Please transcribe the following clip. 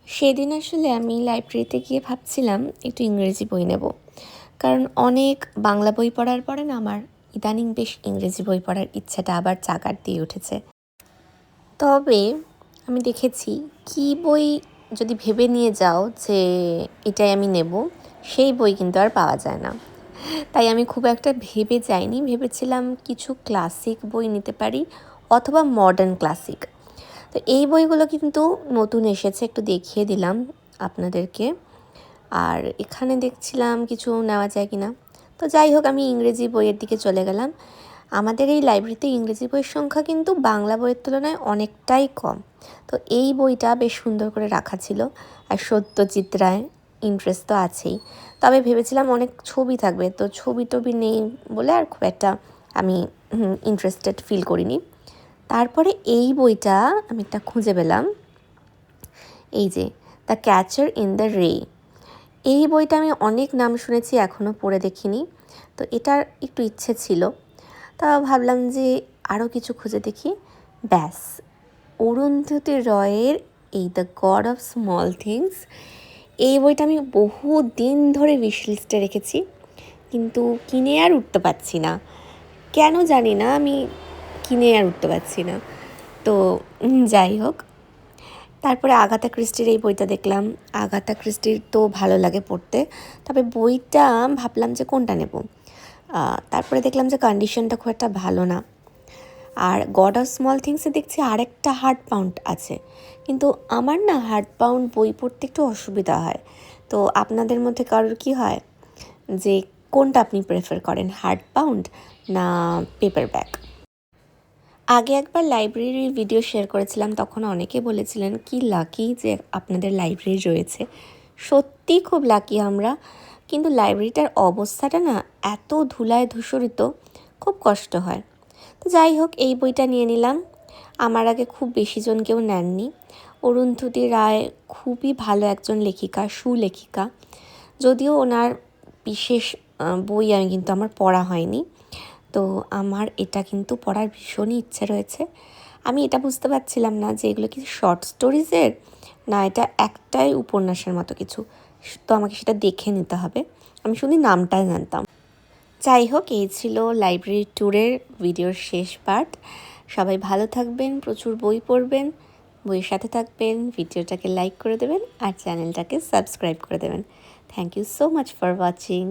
সেদিন আসলে আমি লাইব্রেরিতে গিয়ে ভাবছিলাম একটু ইংরেজি বই নেব, কারণ অনেক বাংলা বই পড়ার পরে না আমার ইদানিং বেশ ইংরেজি বই পড়ার ইচ্ছাটা আবার জাগার দিয়ে উঠেছে। তবে আমি দেখেছি কি বই যদি ভেবে নিয়ে যাও যে এটাই আমি নেব, সেই বই কিন্তু আর পাওয়া যায় না। তাই আমি খুব একটা ভেবে যাইনি, ভেবেছিলাম কিছু ক্লাসিক বই নিতে পারি অথবা মডার্ন ক্লাসিক। তো এই বইগুলো কিন্তু নতুন এসেছে, একটু দেখিয়ে দিলাম আপনাদেরকে। আর এখানে দেখছিলাম কিছু নেওয়া যায় কিনা। তো যাই হোক, আমি ইংরেজি বইয়ের দিকে চলে গেলাম। আমাদের এই লাইব্রেরিতে ইংরেজি বইয়ের সংখ্যা কিন্তু বাংলা বইয়ের তুলনায় অনেকটাই কম। তো এই বইটা বেশ সুন্দর করে রাখা ছিল, আর সত্যজিৎ রায় ইন্টারেস্ট তো আছেই। তবে ভেবেছিলাম অনেক ছবি থাকবে, তো ছবি টবি নেই বলে আর খুব একটা আমি ইন্টারেস্টেড ফিল করিনি। তারপরে এই বইটা আমি একটা খুঁজে পেলাম, এই যে দ্য ক্যাচার ইন দ্য রে। এই বইটা আমি অনেক নাম শুনেছি, এখনও পড়ে দেখিনি। তো এটার একটু ইচ্ছে ছিল, তা ভাবলাম যে আরও কিছু খুঁজে দেখি। ব্যাস, অরুন্ধতী রয়ের এই the god of small things, এই বইটা আমি বহু দিন ধরে উইশ লিস্টে রেখেছি, কিন্তু কিনে আর উঠতে পারছি না। কেন জানি না, আমি কিনে আর উঠতে পারছি না। তো যাই হোক, তারপরে আগাথা ক্রিস্টির এই বইটা দেখলাম। আগাথা ক্রিস্টির তো ভালো লাগে পড়তে, তবে বইটা ভাবলাম যে কোনটা নেব। তারপরে দেখলাম যে কন্ডিশনটা খুব একটা ভালো না। আর গড অফ স্মল থিংসে দেখছি আরেকটা হার্ড বাউন্ড আছে, কিন্তু আমার না হার্ড বাউন্ড বই পড়তে একটু অসুবিধা হয়। তো আপনাদের মধ্যে কারোর কি হয়, যে কোনটা আপনি প্রেফার করেন, হার্ড বাউন্ড না পেপার ব্যাক? আগে একবার লাইব্রেরির ভিডিও শেয়ার করেছিলাম, তখন অনেকে বলেছিলেন কি লাকি যে আপনাদের লাইব্রেরি রয়েছে। সত্যি খুব লাকি আমরা, কিন্তু লাইব্রেরিটার অবস্থাটা না এত ধুলায় ধূসরিত, খুব কষ্ট হয়। তো যাই হোক, এই বইটা নিয়ে নিলাম। আমার আগে খুব বেশি জন কেউ নেননি। অরুন্ধতী রায় খুবই ভালো একজন লেখিকা, সুলেখিকা। যদিও ওনার বিশেষ বই আমি কিন্তু আমার পড়া হয়নি, তো আমার এটা কিন্তু পড়ার ভীষণই ইচ্ছে রয়েছে। আমি এটা বুঝতে পারছিলাম না যে এগুলো কি শর্ট স্টোরিজের, না এটা একটাই উপন্যাসের মতো কিছু। তো আমাকে সেটা দেখে নিতে হবে, আমি শুধু নামটা জানতাম। যাই হোক, এই ছিল লাইব্রেরি ট্যুরের ভিডিওর শেষ পার্ট। সবাই ভালো থাকবেন, প্রচুর বই পড়বেন, বইয়ের সাথে থাকবেন, ভিডিওটাকে লাইক করে দেবেন আর চ্যানেলটাকে সাবস্ক্রাইব করে দেবেন। Thank you so much for watching.